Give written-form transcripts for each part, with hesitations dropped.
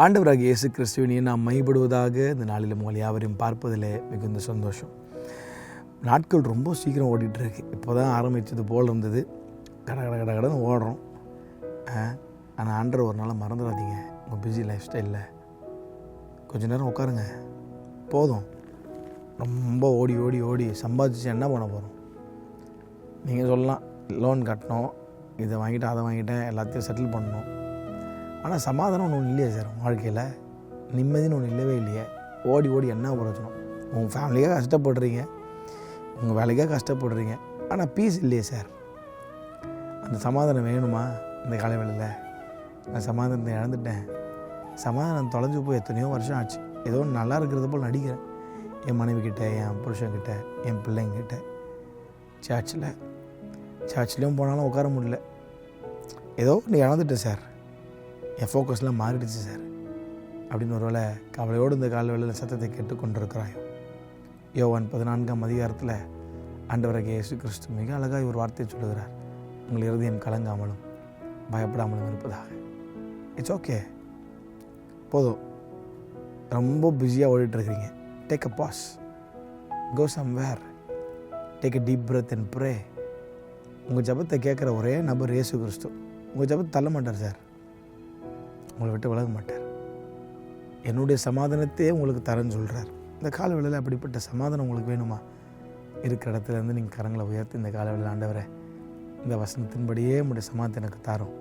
ஆண்டவராகிய இயேசு கிறிஸ்துவினை நாம் மைப்படுவதாக இந்த நாளில் உங்கள் யாவரையும் பார்ப்பதில் மிகுந்த சந்தோஷம். நாட்கள் ரொம்ப சீக்கிரம் ஓடிட்டுருக்கு. இப்போ தான் ஆரம்பித்தது போல் இருந்தது. கடன்னு ஓடுறோம். ஆனால் ஆண்டவர் ஒரு நாள் மறந்துடாதீங்க. உங்கள் பிஸி லைஃப் ஸ்டைலில் கொஞ்சம் நேரம் உட்காருங்க. போதும். ரொம்ப ஓடி ஓடி ஓடி சம்பாதிச்சு என்ன பண்ண போகிறோம்? நீங்கள் சொல்லலாம், லோன் கட்டணும், இதை வாங்கிட்டேன் அதை வாங்கிட்டேன், எல்லாத்தையும் செட்டில் பண்ணணும். ஆனால் சமாதானம் ஒன்று இல்லையே சார். வாழ்க்கையில் நிம்மதின்னு ஒன்று இல்லவே இல்லையே. ஓடி ஓடி என்ன பிரயோஜனம்? உங்கள் ஃபேமிலிக்காக கஷ்டப்படுறீங்க, உங்கள் வேலைக்காக கஷ்டப்படுறீங்க, ஆனால் பீஸ் இல்லையே சார். அந்த சமாதானம் வேணுமா? இந்த காலை வேளையில் நான் சமாதானத்தை இழந்துட்டேன். சமாதானம் தொலைஞ்சு போய் எத்தனையோ வருஷம் ஆச்சு. ஏதோ நல்லா இருக்கிறது போல் நடிக்கிறேன். என் மனைவிக்கிட்ட, என் புருஷன்கிட்ட, என் பிள்ளைங்கிட்ட, சர்ச்சிலையும் போனாலும் உட்கார முடியல. ஏதோ ஒன்று இழந்துட்டேன் சார். என் ஃபோக்கஸ்லாம் மாறிடுச்சு சார் அப்படின்னு ஒரு வேளை கவலையோடு இந்த கால வேளையில் சத்தத்தை கேட்டுக்கொண்டிருக்கிறாயோ. யோவான் 14 ஆண்டவராகிய இயேசு கிறிஸ்து மிக அழகாக ஒரு வார்த்தையை சொல்லுகிறார். உங்கள் இருதயம் கலங்காமலும் பயப்படாமலும் இருப்பதாக. It's okay. போதும். ரொம்ப பிஸியாக ஓடிட்டுருக்கிறீங்க. Take a pause. Go somewhere. Take a deep breath and pray. உங்கள் ஜபத்தை கேட்குற ஒரே நபர் இயேசு கிறிஸ்து. உங்கள் ஜபத்தை தள்ள மாட்டார் சார். உங்களை விட்டு விலக மாட்டார். என்னுடைய சமாதானத்தையே உங்களுக்கு தரேன்னு சொல்கிறார். இந்த காலவேளையில் அப்படிப்பட்ட சமாதானம் உங்களுக்கு வேணுமா? இருக்கிற இடத்துலேருந்து நீங்கள் கரங்களை உயர்த்தி இந்த காலவேளையில், ஆண்டவரே, இந்த வசனத்தின்படியே உங்களுடைய சமாதானத்தை எனக்கு தாரும்,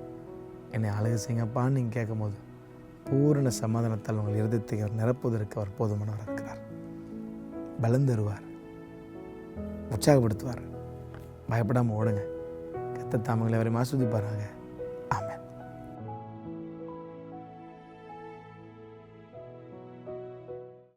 என்னை அழகு செய்யப்பான்னு நீங்கள் கேட்கும் போது பூரண சமாதானத்தால் உங்கள் இருதயத்தை நிரப்புவதற்கு அவர் போதுமானவர் இருக்கிறார். பலம் தருவார், உற்சாகப்படுத்துவார். பயப்படாமல் ஓடுங்க. கர்த்தர் தாமே உங்களை அவரை ஆசீர்வதிப்பாராக.